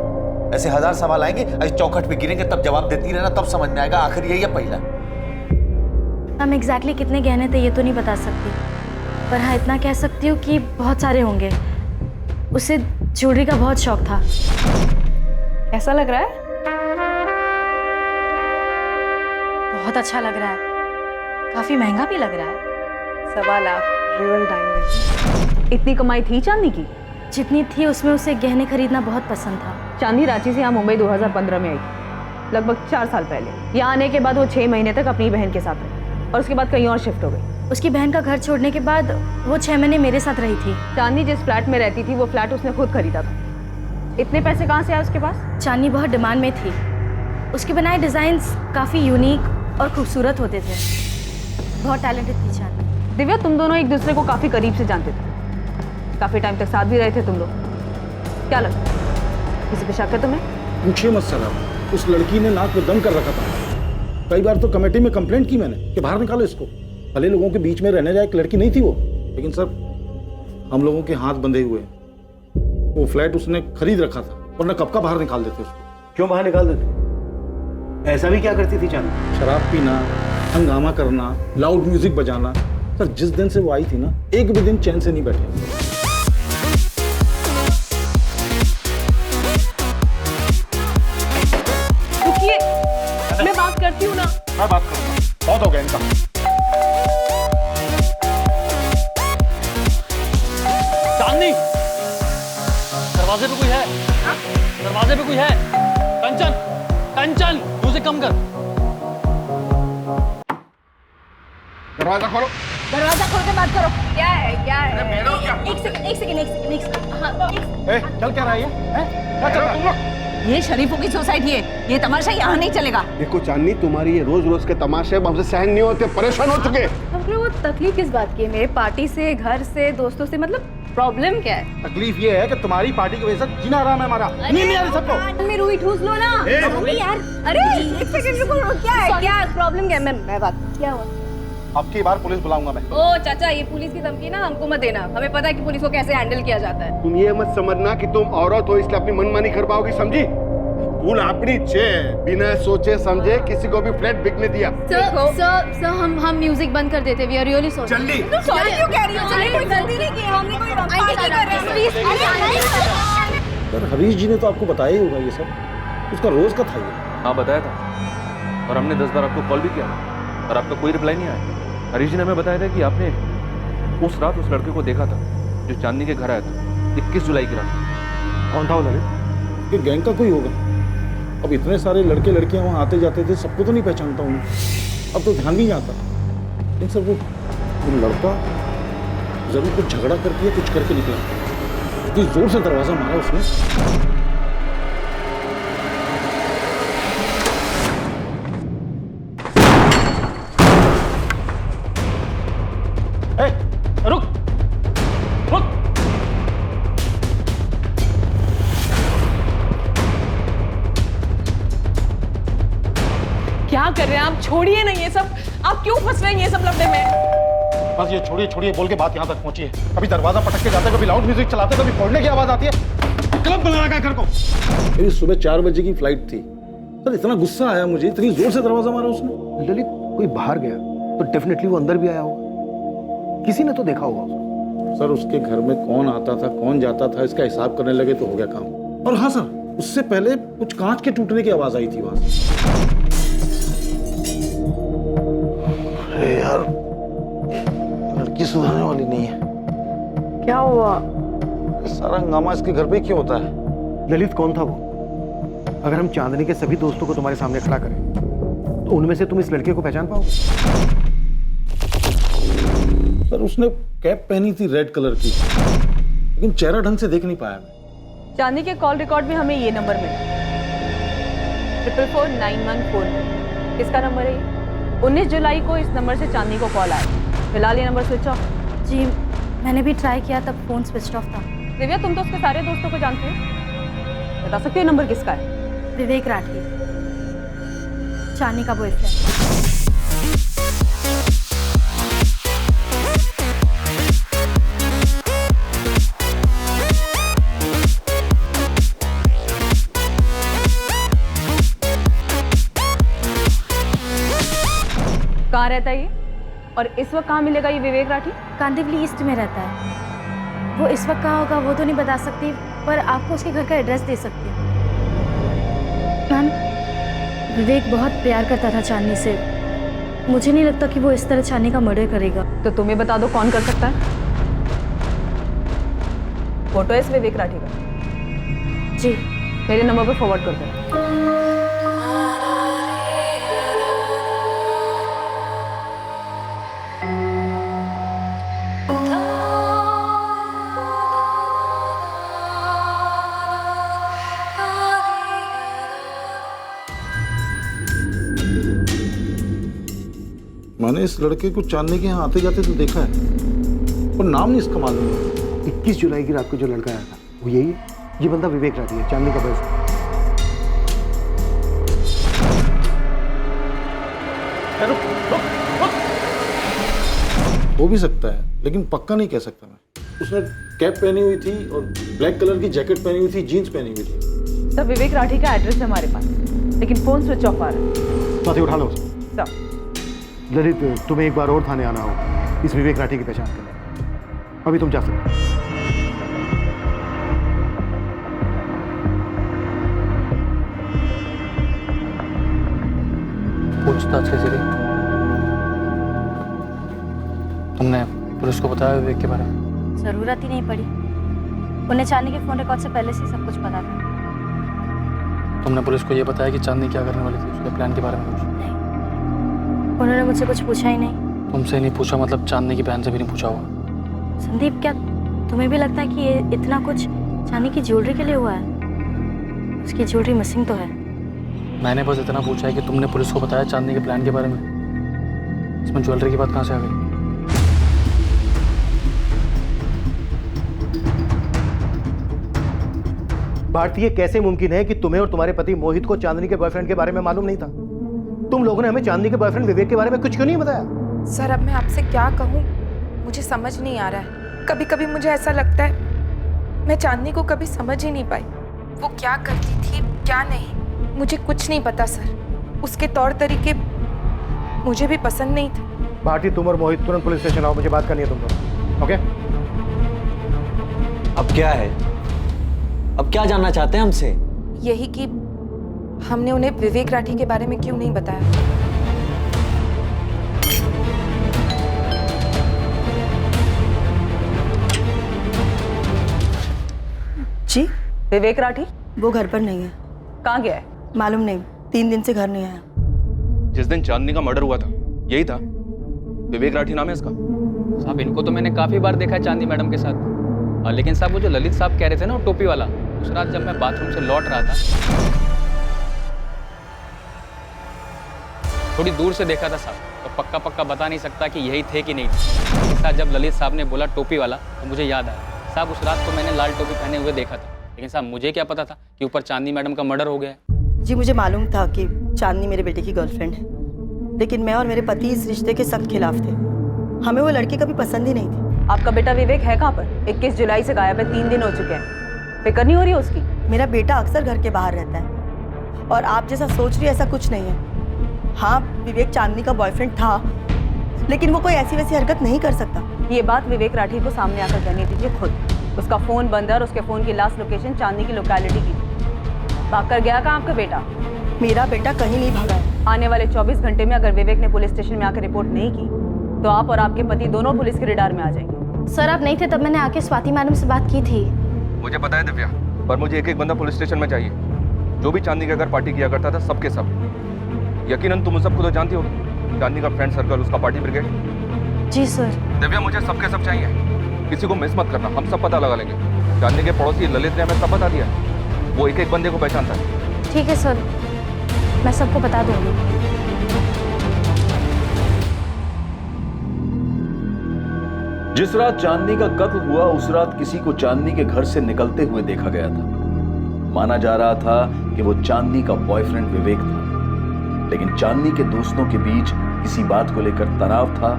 [SPEAKER 15] ऐसे हजार सवाल आएंगे, ऐसे चौखट पे गिरेंगे, तब जवाब देती रहना, तब समझ में आएगा आखिर ये या पहला।
[SPEAKER 3] हम एग्जैक्टली कितने गहने थे ये तो नहीं बता सकती, पर हाँ इतना कह सकती हूँ कि बहुत सारे होंगे। उसे ज्वेलरी का बहुत शौक था।
[SPEAKER 13] कैसा लग रहा है?
[SPEAKER 3] बहुत अच्छा लग रहा है, काफी महंगा भी लग रहा है।
[SPEAKER 13] 1.25 लाख रियल डायमंड। इतनी कमाई थी चांदी की?
[SPEAKER 3] जितनी थी उसमें उसे गहने खरीदना बहुत पसंद था।
[SPEAKER 13] चांदी रांची से यहाँ मुंबई 2015 में आई थी, लगभग 4 साल पहले। यहाँ आने के बाद वो 6 महीने तक अपनी बहन के साथ रही और उसके बाद कहीं और शिफ्ट हो गई।
[SPEAKER 3] उसकी बहन का घर छोड़ने के बाद वो 6 महीने मेरे साथ रही थी।
[SPEAKER 13] चांदी जिस फ्लैट में रहती थी वो फ्लैट उसने खुद खरीदा था। इतने पैसे कहाँ से आए उसके पास?
[SPEAKER 3] चांदी बहुत डिमांड में थी। उसके बनाए डिजाइन्स काफी यूनिक और खूबसूरत होते थे। बहुत टैलेंटेड थी चांदी।
[SPEAKER 13] दिव्या, तुम दोनों एक दूसरे को काफी करीब से जानते थे, काफी टाइम तक साथ भी रहे थे तुम लोग। क्या लगता है किसी पे शक है तुम्हें?
[SPEAKER 18] पूछिए मत सर, आप उस लड़की ने नाक में दम कर रखा था। कई बार तो कमेटी में कंप्लेंट की मैंने कि बाहर निकालो इसको। भले लोगों के बीच में रहने लायक लड़की नहीं थी वो, लेकिन सर हम लोगों के हाथ बंधे हुए हैं। वो फ्लैट उसने खरीद रखा था, वरना कब का बाहर निकाल देते उसको।
[SPEAKER 10] क्यों बाहर निकाल देते? ऐसा भी क्या करती थी चांदी?
[SPEAKER 18] शराब पीना, हंगामा करना, लाउड म्यूजिक बजाना। सर जिस दिन से वो आई थी ना, एक भी दिन चैन से नहीं बैठे।
[SPEAKER 9] रुकिए, मैं बात करती हूँ ना।
[SPEAKER 18] मैं बात करूंगा, बहुत हो गया इनका।
[SPEAKER 12] चांदनी, दरवाजे पे कोई है? दरवाजे पे कोई है? कंचन, कंचन, म्यूजिक कम कर।
[SPEAKER 18] दरवाजा खोलो।
[SPEAKER 3] दरवाजा खोल के बात करो। क्या है? क्या है? एक सेकंड। हाँ,
[SPEAKER 18] चल क्या रहा है ये? क्या चल रहा है तुम लोग?
[SPEAKER 13] ये शरीफों की सोसाइटी है, ये तमाशा यहाँ नहीं चलेगा।
[SPEAKER 14] देखो चांदनी, तुम्हारी ये रोज रोज के तमाशे हमसे सहन नहीं होते, परेशान हो चुके।
[SPEAKER 5] हमको वो तकलीफ किस बात की है? मेरे पार्टी से, घर से, दोस्तों से, मतलब प्रॉब्लम क्या है?
[SPEAKER 18] तकलीफ ये है कि तुम्हारी पार्टी की वजह से जीना आराम है हमारा। नहीं आ रही सबको।
[SPEAKER 5] में रूही ठूस लो ना। यार, अरे एक सेकंड रुको, क्या है? क्या प्रॉब्लम क्या है? मैं बात, क्या हुआ?
[SPEAKER 18] अब की बार पुलिस बुलाऊंगा मैं।
[SPEAKER 5] ओ चाचा, ये पुलिस की धमकी ना हमको मत देना। हमें पता है कि पुलिस को कैसे हैंडल किया जाता है।
[SPEAKER 14] तुम ये मत समझना कि तुम औरत हो इसलिए अपनी मनमानी कर पाओगी, समझी? भूल अपनी छे, बिना सोचे समझे किसी को भी फ्लैट बिकने दिया।
[SPEAKER 5] सर हम म्यूजिक बंद कर देते। We are really sorry.
[SPEAKER 14] जल्दी।
[SPEAKER 5] सॉरी क्यों कह रही हो? हमने कोई गलती नहीं की, हमने कोई प्लीज।
[SPEAKER 18] सर हरीश जी ने तो आपको बताया ही होगा ये सब, उसका रोज का था ये।
[SPEAKER 1] हाँ बताया था, और हमने 10 बार आपको कॉल भी किया और आपका कोई रिप्लाई नहीं आया। हरीश जी ने हमें बताया था कि आपने उस रात उस लड़के को देखा था जो चांदनी के घर आया था 21 जुलाई की रात।
[SPEAKER 18] कौन था वो लड़के? ये गैंग का कोई होगा। अब इतने सारे लड़के लड़कियां वहाँ आते जाते थे, सबको तो नहीं पहचानता हूँ। अब तो ध्यान नहीं आता। लेकिन सर वो लड़का जरूर कुछ झगड़ा करके या कुछ करके निकला। इतनी जोर से दरवाजा मारा उसने।
[SPEAKER 12] रुक, रुक।
[SPEAKER 9] क्या कर रहे हैं आप? छोड़िए ना ये सब। आप क्यों फंस रहे हैं ये सब लफड़े में?
[SPEAKER 18] बस ये छोड़िए छोड़िए बोल के बात यहाँ तक पहुंची है। कभी दरवाजा पटक के जाते, कभी लाउड म्यूजिक चलाते, कभी फोड़ने की आवाज आती है। क्लब बना रखा है घर को। मेरी सुबह 4 बजे की फ्लाइट थी सर। इतना गुस्सा आया मुझे, इतनी जोर से दरवाजा मारा उसने।
[SPEAKER 10] ललित, कोई बाहर गया तो डेफिनेटली वो अंदर भी आया होगा। किसी ने तो देखा होगा उसको।
[SPEAKER 18] सर उसके घर में कौन आता था कौन जाता था इसका हिसाब करने लगे तो हो गया काम। और हाँ सर, उससे पहले कुछ कांच के टूटने की आवाज आई थी वहां से।
[SPEAKER 10] अरे यार, लड़की सुधरने वाली नहीं है।
[SPEAKER 8] क्या हुआ?
[SPEAKER 10] सारा हंगामा इसके घर पे क्यों होता है? ललित कौन था वो? अगर हम चांदनी के सभी दोस्तों को तुम्हारे सामने खड़ा करें तो उनमें से तुम इस लड़के को पहचान पाओगे?
[SPEAKER 18] सर उसने कैप पहनी थी रेड कलर की, लेकिन चेहरा ढंग से देख नहीं पाया मैं।
[SPEAKER 13] चांदनी के कॉल रिकॉर्ड में हमें ये नंबर मिला 444914। किसका नंबर है ये? 19 जुलाई को इस नंबर से चांदनी को कॉल आया। फिलहाल ये नंबर स्विच ऑफ।
[SPEAKER 3] जी मैंने भी ट्राई किया, तब फोन स्विच ऑफ था।
[SPEAKER 13] दिव्या, तुम तो उसके सारे दोस्तों को जानते हो, बता सकते हो नंबर किसका है?
[SPEAKER 3] विवेक राठी, चांदनी का बॉयफ्रेंड।
[SPEAKER 13] कहाँ रहता है ये और इस वक्त कहाँ मिलेगा ये विवेक राठी?
[SPEAKER 3] कांदिवली ईस्ट में रहता है। वो इस वक्त कहाँ होगा वो तो नहीं बता सकती, पर आपको उसके घर का एड्रेस दे सकती हूँ। मैम, विवेक बहुत प्यार करता था चांदनी से। मुझे नहीं लगता कि वो इस तरह चांदनी का मर्डर करेगा।
[SPEAKER 13] तो तुम्हें बता दो कौन कर सकता है? फोटो है इस विवेक राठी का?
[SPEAKER 3] जी।
[SPEAKER 13] मेरे नंबर पर फॉरवर्ड कर दो।
[SPEAKER 18] मैंने इस लड़के को चांदनी के यहाँ आते जाते तो देखा है, पर नाम नहीं इसका मालूम है।
[SPEAKER 10] 21 जुलाई की रात को जो लड़का आया था वो यही है। ये बंदा विवेक राठी है, चांदनी का बॉयफ्रेंड।
[SPEAKER 18] हो भी सकता है, लेकिन पक्का नहीं कह सकता मैं। उसने कैप पहनी हुई थी और ब्लैक कलर की जैकेट पहनी हुई थी, जीन्स पहनी हुई थी।
[SPEAKER 13] सब विवेक राठी का एड्रेस है हमारे पास, लेकिन फोन स्विच ऑफ आ रहा है।
[SPEAKER 10] साथी उठा लो।
[SPEAKER 13] सब
[SPEAKER 10] ललित, तुम्हें एक बार और थाने आना होगा इस विवेक राठी की पहचान करने। अभी तुम जा सकते हो।
[SPEAKER 12] पूछताछ के जरिए तुमने पुलिस को बताया विवेक के बारे में?
[SPEAKER 3] जरूरत ही नहीं पड़ी, उन्हें चांदनी के फोन रिकॉर्ड से पहले से सब कुछ पता था।
[SPEAKER 12] तुमने पुलिस को ये बताया कि चांदनी क्या करने वाली थी, उसके प्लान के बारे में कुछ?
[SPEAKER 3] उन्होंने मुझसे कुछ पूछा ही नहीं।
[SPEAKER 12] तुमसे नहीं पूछा मतलब चांदनी की बहन से भी नहीं पूछा होगा?
[SPEAKER 3] संदीप, क्या तुम्हें भी लगता है कि ये इतना कुछ चांदनी की ज्वेलरी के लिए हुआ है? उसकी ज्वेलरी मिसिंग तो है।
[SPEAKER 12] मैंने बस इतना पूछा है कि तुमने पुलिस को बताया चांदनी के प्लान के बारे में। इसमें ज्वेलरी की बात कहाँ से आ गई?
[SPEAKER 10] भारतीय, कैसे मुमकिन है कि तुम्हें और तुम्हारे पति मोहित को चांदनी के बॉयफ्रेंड के बारे में मालूम नहीं था? तुम लोगों ने हमें चांदनी के बॉयफ्रेंड विवेक के बारे में कुछ क्यों नहीं बताया?
[SPEAKER 4] सर, अब मैं आपसे क्या कहूँ, मुझे समझ नहीं आ रहा है। कभी कभी मुझे ऐसा लगता है मैं चांदनी को कभी समझ ही नहीं पाई। वो क्या करती थी क्या नहीं, मुझे कुछ नहीं पता सर। उसके तौर तरीके मुझे भी पसंद नहीं थे।
[SPEAKER 10] भारती, तुम और मोहित तुरंत पुलिस स्टेशन आओ, मुझे बात करनी है तुम दोनों। ओके?
[SPEAKER 17] अब क्या है? अब क्या जानना चाहते हैं हमसे?
[SPEAKER 4] यही कि हमने उन्हें विवेक राठी के बारे में क्यों नहीं बताया।
[SPEAKER 13] जी, विवेक राठी
[SPEAKER 19] वो घर पर नहीं है।
[SPEAKER 13] कहाँ गया है?
[SPEAKER 19] मालूम नहीं, 3 दिन से घर नहीं आया।
[SPEAKER 1] जिस दिन चांदनी का मर्डर हुआ था यही था, विवेक राठी नाम है इसका।
[SPEAKER 12] साहब, इनको तो मैंने काफी बार देखा है चांदनी मैडम के साथ। लेकिन साहब, वो जो ललित साहब कह रहे थे ना, वो टोपी वाला, उस रात जब मैं बाथरूम से लौट रहा था, थोड़ी दूर से देखा था साहब, तो पक्का पक्का बता नहीं सकता कि यही थे कि नहीं थे। लेकिन साहब, जब ललित साहब ने बोला टोपी वाला तो मुझे याद आया साहब, उस रात को मैंने लाल टोपी पहने हुए देखा था। लेकिन साहब, मुझे क्या पता था कि ऊपर चांदनी मैडम का मर्डर हो गया है।
[SPEAKER 19] जी, मुझे मालूम था कि चांदनी मेरे बेटे की गर्लफ्रेंड है, लेकिन मैं और मेरे पति इस रिश्ते के सख्त खिलाफ थे। हमें वो लड़की कभी पसंद ही नहीं थी।
[SPEAKER 13] आपका बेटा विवेक है कहाँ पर? 21 जुलाई से गायब है, 3 दिन हो चुके हैं। फिक्र नहीं हो रही है उसकी?
[SPEAKER 19] मेरा बेटा अक्सर घर के बाहर रहता है और आप जैसा सोच रही है ऐसा कुछ नहीं है। हाँ, विवेक चांदनी का बॉयफ्रेंड था, लेकिन वो कोई ऐसी वैसी हरकत नहीं कर सकता।
[SPEAKER 13] ये बात विवेक राठी को सामने आकर कहनी दीजिए खुद। उसका फोन बंद है और उसके फोन की लास्ट लोकेशन चांदनी की लोकेलिटी की थी। भाग कर गया कहाँ आपका बेटा?
[SPEAKER 19] मेरा बेटा कहीं नहीं भागा है।
[SPEAKER 13] आने वाले 24 घंटे में अगर विवेक ने पुलिस स्टेशन में आकर रिपोर्ट नहीं की तो आप और आपके पति दोनों पुलिस के रडार में आ जाएंगे।
[SPEAKER 3] सर आप नहीं थे तब मैंने आके स्वाति मैडम से बात की थी।
[SPEAKER 1] मुझे पता है दिव्या, पर मुझे एक एक बंदा पुलिस स्टेशन में चाहिए जो भी चांदनी के घर पार्टी किया करता था, सबके सब। यकीनन तुम सबको तो जानती होगी, चांदनी का फ्रेंड सर्कल, उसका पार्टी ब्रिगेड।
[SPEAKER 3] जी सर।
[SPEAKER 1] दिव्या मुझे सबके सब चाहिए, किसी को मिस मत करना, हम सब पता लगा लेंगे। चांदनी के पड़ोसी ललित ने हमें सब बता दिया, वो एक एक बंदे को पहचानता है।
[SPEAKER 3] ठीक है सर, मैं सबको बता दूंगी।
[SPEAKER 7] जिस रात चांदनी का कत्ल हुआ उस रात किसी को चांदनी के घर से निकलते हुए देखा गया था। माना जा रहा था कि वो चांदनी का बॉयफ्रेंड विवेक था, लेकिन चांदनी के दोस्तों के बीच किसी बात को लेकर तनाव था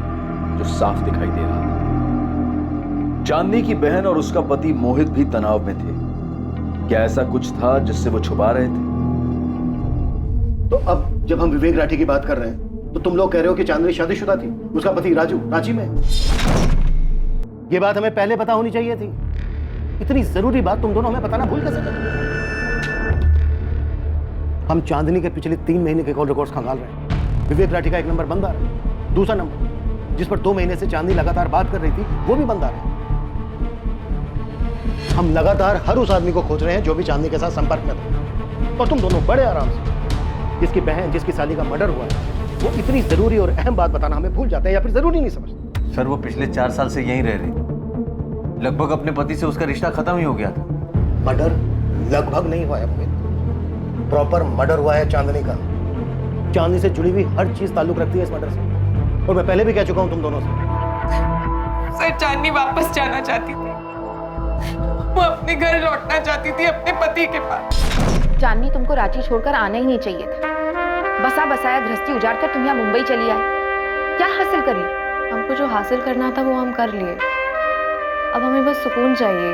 [SPEAKER 7] जो साफ दिखाई दे रहा था। चांदनी की बहन और उसका पति मोहित भी तनाव में थे। क्या ऐसा कुछ था जिससे वो छुपा रहे थे?
[SPEAKER 10] तो अब जब हम विवेक राठी की बात कर रहे हैं तो तुम लोग कह रहे हो कि चांदनी शादीशुदा थी, उसका पति राजू रांची में। ये बात हमें पहले पता होनी चाहिए थी। इतनी जरूरी बात तुम दोनों हमें बताना भूल कैसे गए? हम चांदनी के पिछले 3 महीने के कॉल रिकॉर्ड्स खंगाल रहे हैं। विवेक राठी का एक नंबर बंद आ रहा है, दूसरा नंबर जिस पर 2 महीने से चांदनी लगातार बात कर रही थी वो भी बंद आ रहा है। हम लगातार हर उस आदमी को खोज रहे हैं जो भी चांदनी के साथ संपर्क में था। और तुम दोनों बड़े आराम से जिसकी बहन, जिसकी साली का मर्डर हुआ है, वो इतनी जरूरी और अहम बात बताना हमें भूल जाते हैं या फिर जरूरी नहीं समझते।
[SPEAKER 15] सर वो पिछले 4 साल से यहीं रह रही, लगभग अपने पति से उसका रिश्ता खत्म ही हो गया था।
[SPEAKER 10] मर्डर लगभग नहीं हुआ है मोहित, प्रॉपर मर्डर हुआ है चांदनी का। चांदनी से जुड़ी हुई हर चीज ताल्लुक रखती है इस मर्डर से, और मैं पहले भी कह चुका हूं तुम दोनों से।
[SPEAKER 4] सर चांदनी वापस जाना चाहती थी, वो अपने घर लौटना चाहती थी, अपने पति के पास। चांदनी तुमको रांची छोड़कर आना ही नहीं चाहिए था। बसा बसाया गृहस्थी उजाड़ कर तुम यहाँ मुंबई चली आई, क्या हासिल कर ली?
[SPEAKER 5] हमको जो हासिल करना था वो हम कर लिए, अब हमें बस सुकून चाहिए।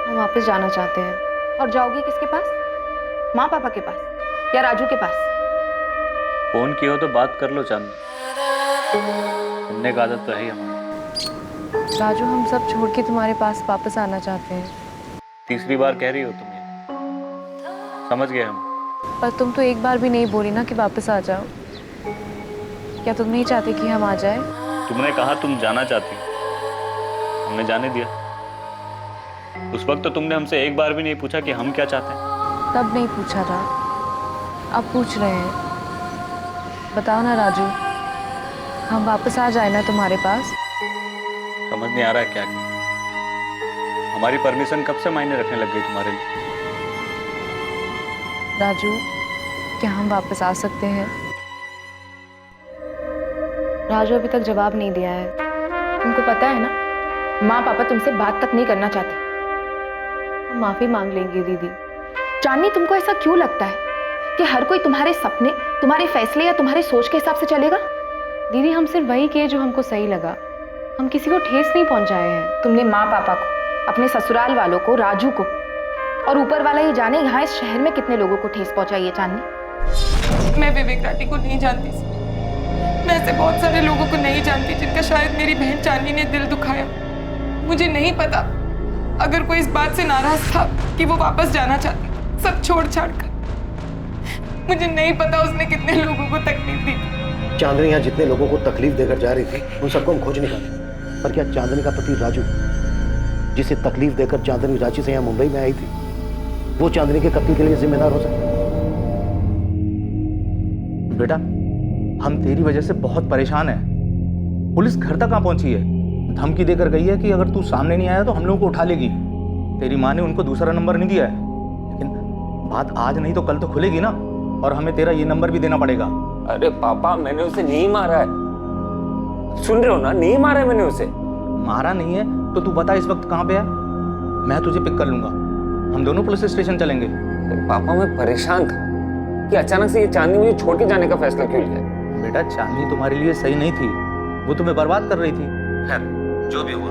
[SPEAKER 5] हम वापस जाना चाहते हैं।
[SPEAKER 4] और जाओगी किसके पास? माँ पापा के पास या राजू के पास?
[SPEAKER 12] फोन किया हो तो बात कर लो चांदनी, सुनने का आदत तो है ही हमारी।
[SPEAKER 5] राजू हम सब छोड़ के तुम्हारे पास वापस आना चाहते हैं।
[SPEAKER 12] तीसरी बार कह रही हो तुम ये, समझ गए हम।
[SPEAKER 5] पर तुम तो एक बार भी नहीं बोली ना कि वापस आ जाओ। क्या तुम नहीं चाहते कि हम आ जाए?
[SPEAKER 12] तुमने कहा तुम जाना चाहती हो, हमने जाने दिया। उस वक्त तो तुमने हमसे एक बार भी नहीं पूछा कि हम क्या चाहते हैं।
[SPEAKER 5] तब नहीं पूछा था, अब पूछ रहे हैं। बताओ ना राजू, हम वापस आ जाए ना तुम्हारे पास?
[SPEAKER 12] समझ नहीं आ रहा है क्या। हमारी परमिशन कब से मायने रखने लग गई तुम्हारे लिए?
[SPEAKER 5] राजू क्या हम वापस आ सकते हैं?
[SPEAKER 4] राजू अभी तक जवाब नहीं दिया है। तुमको पता है ना, माँ पापा तुमसे बात तक नहीं करना चाहते।
[SPEAKER 5] हम माफी मांग लेंगे दीदी।
[SPEAKER 4] चांदनी तुमको ऐसा क्यों लगता है कि हर कोई तुम्हारे सपने, तुम्हारे फैसले या तुम्हारे सोच के हिसाब से चलेगा?
[SPEAKER 5] दीदी हम सिर्फ वही किए जो हमको सही लगा, हम किसी को ठेस नहीं पहुंचाए हैं।
[SPEAKER 4] तुमने माँ पापा को, अपने ससुराल वालों को, राजू को, और ऊपर वाला ये जाने यहाँ इस शहर में कितने लोगों को ठेस पहुंचाई है चांदनी। मैं विवेक राठी को नहीं जानती, मैं ऐसे बहुत सारे लोगों को नहीं जानती जिनका शायद मेरी बहन चांदनी ने दिल दुखाया। मुझे नहीं पता अगर कोई इस बात से नाराज था कि वो वापस जाना चाहती सब छोड़ छाड़ कर। मुझे नहीं पता उसने कितने लोगों को तकलीफ दी।
[SPEAKER 10] चांदनी यहाँ जितने लोगों को तकलीफ देकर जा रही थी उन सबको हम खोज निकाले, पर क्या चांदनी का पति राजू, जिसे तकलीफ देकर चांदनी रांची से यहाँ मुंबई में आई थी, वो चांदनी के कत्ल के लिए जिम्मेदार हो सकता है?
[SPEAKER 2] बेटा हम तेरी वजह से बहुत परेशान हैं। पुलिस घर तक कहाँ पहुंची है? धमकी देकर गई है कि अगर तू सामने नहीं आया तो हम लोगों को उठा लेगी। तेरी माँ ने उनको दूसरा नंबर नहीं दिया है, लेकिन बात आज नहीं तो कल तो खुलेगी ना, और हमें तेरा ये नंबर भी देना पड़ेगा।
[SPEAKER 20] अरे पापा मैंने उसे नहीं मारा है, सुन रहे हो ना, नहीं मारा है मैंने उसे।
[SPEAKER 2] मारा नहीं है तो तू बता इस वक्त कहाँ पे है, मैं तुझे पिक कर लूंगा, हम दोनों पुलिस स्टेशन चलेंगे।
[SPEAKER 20] पापा मैं परेशान था कि अचानक से ये चांदनी मुझे छोड़ के जाने का फैसला क्यों लिया।
[SPEAKER 2] बेटा चांदनी तुम्हारे लिए सही नहीं थी, वो तुम्हें बर्बाद कर रही थी। खैर जो भी हुआ,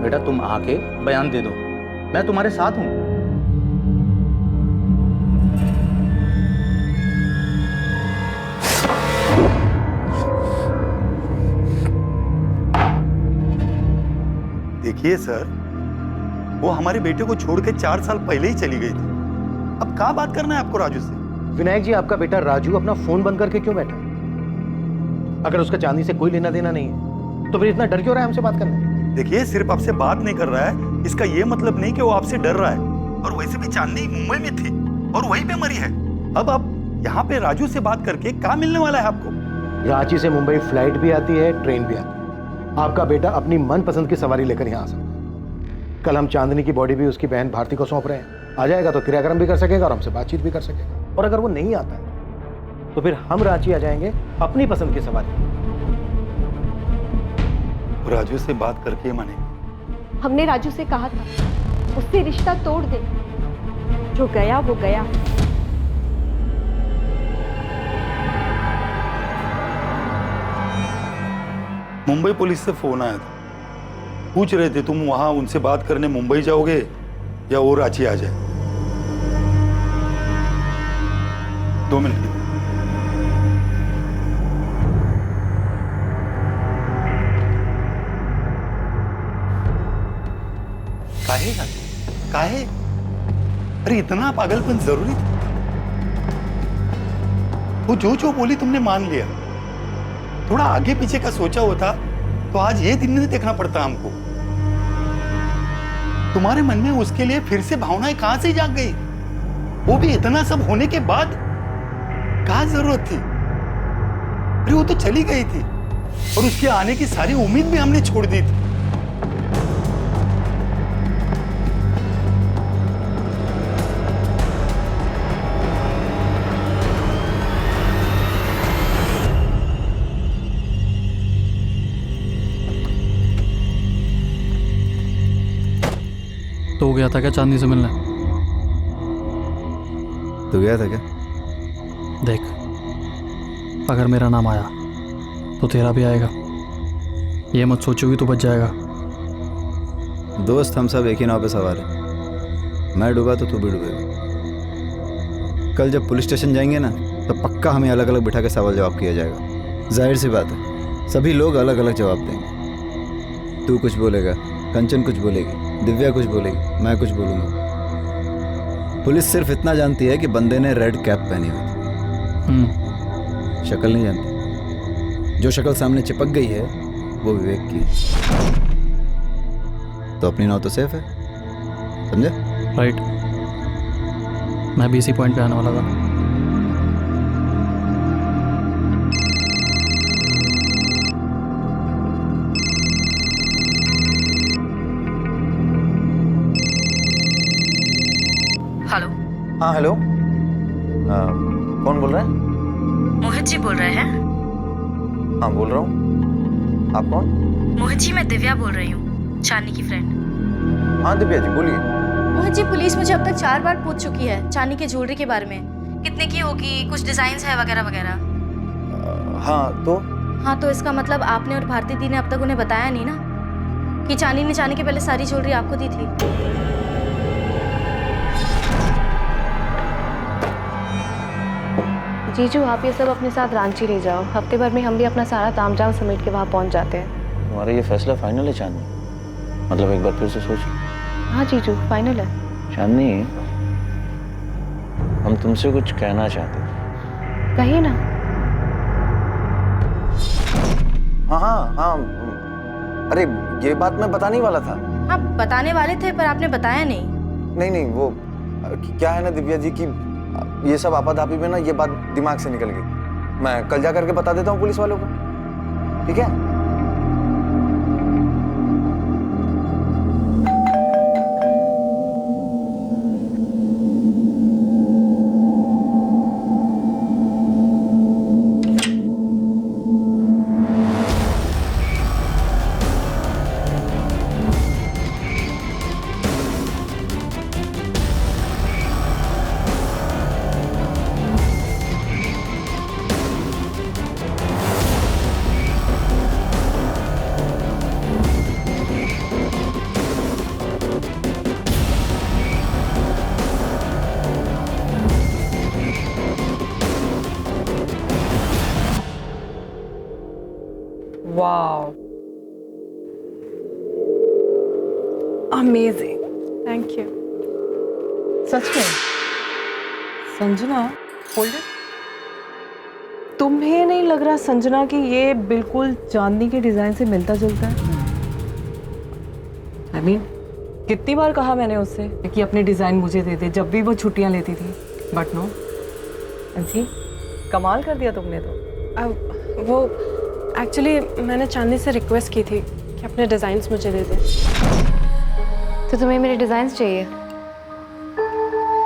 [SPEAKER 2] बेटा तुम आके बयान दे दो, मैं तुम्हारे साथ हूं।
[SPEAKER 21] देखिए सर, वो हमारे बेटे को छोड़ के 4 साल पहले ही चली गई थी। अब क्या बात करना है आपको राजू से?
[SPEAKER 10] विनायक जी, आपका बेटा राजू अपना फोन बंद करके क्यों बैठा? अगर उसका चांदी से कोई लेना देना नहीं है तो फिर इतना डर क्यों रहा है हमसे बात करने?
[SPEAKER 21] देखिए, सिर्फ आपसे बात नहीं कर रहा है, इसका ये मतलब नहीं कि वो आपसे डर रहा है। और वैसे भी चांदी मुंबई में थी और वहीं पे मरी है। अब आप यहाँ पे राजू से बात करके क्या मिलने वाला है आपको?
[SPEAKER 10] रांची से मुंबई फ्लाइट भी आती है, ट्रेन भी आती है। आपका बेटा अपनी मनपसंद की सवारी लेकर यहाँ आ सकता है। कल हम चांदनी की बॉडी भी उसकी बहन भारती को सौंप रहे हैं। आ जाएगा तो क्रियाक्रम भी कर सकेगा और हमसे बातचीत भी कर सकेगा। और अगर वो नहीं आता है तो फिर हम रांची आ जाएंगे अपनी पसंद की सवारी।
[SPEAKER 21] राजू से बात करके मानेंगे।
[SPEAKER 22] हमने राजू से कहा था उससे रिश्ता तोड़ दे। जो गया वो गया।
[SPEAKER 21] मुंबई पुलिस से फोन आया था, पूछ रहे थे तुम वहां उनसे बात करने मुंबई जाओगे या वो रांची आ जाए। 2 मिनट। काहे काहे? अरे इतना पागलपन जरूरी था? वो जो बोली तुमने मान लिया। थोड़ा आगे पीछे का सोचा होता तो आज ये दिन नहीं देखना पड़ता हमको। तुम्हारे मन में उसके लिए फिर से भावनाएं कहां से जाग गई? वो भी इतना सब होने के बाद? क्या जरूरत थी? अरे वो तो चली गई थी और उसके आने की सारी उम्मीद भी हमने छोड़ दी थी।
[SPEAKER 23] तो गया था क्या चांदनी से मिलने?
[SPEAKER 17] तो गया था क्या?
[SPEAKER 23] देख, अगर मेरा नाम आया तो तेरा भी आएगा। ये मत सोचोगी तो बच जाएगा।
[SPEAKER 17] दोस्त, हम सब एक ही नाव पे सवार हैं। मैं डूबा तो तू भी डूबेगा। कल जब पुलिस स्टेशन जाएंगे ना तो पक्का हमें अलग अलग बिठा के सवाल जवाब किया जाएगा। जाहिर सी बात है, सभी लोग अलग अलग जवाब देंगे। तू कुछ बोलेगा, कंचन कुछ बोलेगी, दिव्या कुछ बोलेगी, मैं कुछ बोलूँगा। पुलिस सिर्फ इतना जानती है कि बंदे ने रेड कैप पहनी हुई थी। शक्ल नहीं जानती। जो शक्ल सामने चिपक गई है वो विवेक की है। तो अपनी नाव तो सेफ है, समझे?
[SPEAKER 23] राइट। मैं भी इसी पॉइंट पे आने वाला था।
[SPEAKER 22] हेलो।
[SPEAKER 15] हाँ हेलो, कौन बोल रहा है?
[SPEAKER 22] मोहित जी बोल रहे हैं?
[SPEAKER 15] हाँ बोल रहा हूँ। आप कौन?
[SPEAKER 22] मोहित जी, मैं दिव्या बोल रही हूँ, चांदनी की फ्रेंड।
[SPEAKER 15] हाँ दिव्या जी बोलिए।
[SPEAKER 3] मोहित जी, पुलिस मुझे अब तक 4 बार पूछ चुकी है चांदनी के ज्वेलरी के बारे में। कितने की होगी, कुछ डिजाइन्स है वगैरह वगैरह।
[SPEAKER 15] हाँ तो?
[SPEAKER 3] हाँ तो इसका मतलब आपने और भारती दी ने अब तक उन्हें बताया नहीं ना कि चांदनी ने जाने के पहले सारी ज्वेलरी आपको दी थी।
[SPEAKER 5] जीजू, आप ये सब अपने साथ रांची ले जाओ। हफ्ते भर में हम भी अपना सारा तामझाम समेट के वहाँ पहुँच जाते हैं।
[SPEAKER 15] तुम्हारा ये फैसला फाइनल है चांदनी? मतलब एक बार फिर से सोच।
[SPEAKER 5] हाँ जीजू, फाइनल है।
[SPEAKER 15] चांदनी, हम तुमसे कुछ कहना चाहते हैं।
[SPEAKER 5] कहिए ना।
[SPEAKER 15] हाँ हाँ हाँ, अरे ये बात मैं बताने ही वाला था।
[SPEAKER 3] हाँ बताने वाले थे पर आपने बताया नहीं।
[SPEAKER 15] नहीं, वो क्या है ना दिव्या जी की ये सब आपाधापी में ना ये बात दिमाग से निकल गई। मैं कल जा करके बता देता हूँ पुलिस वालों को, ठीक है?
[SPEAKER 9] Wow, amazing, thank you. सच में संजना, होल्ड इट। तुम्हें नहीं लग रहा संजना कि ये बिल्कुल चांदनी के डिजाइन से मिलता जुलता है? I mean, कितनी बार कहा मैंने उससे कि अपने डिजाइन मुझे दे दे जब भी वो छुट्टियां लेती थी, बट नो। जी, कमाल कर दिया तुमने तो।
[SPEAKER 6] वो एक्चुअली मैंने चांदनी से रिक्वेस्ट की थी कि अपने डिज़ाइंस मुझे दे दे।
[SPEAKER 5] तो तुम्हें मेरे डिजाइन्स चाहिए?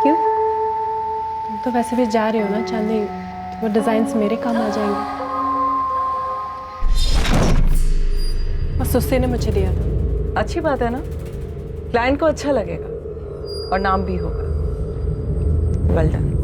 [SPEAKER 6] क्यों? तुम तो वैसे भी जा रही हो ना चांदनी, तो वो डिज़ाइंस मेरे काम आ जाएंगे। बस उससे ने मुझे दिया था।
[SPEAKER 9] अच्छी बात है ना, क्लाइंट को अच्छा लगेगा और नाम भी होगा। Well done.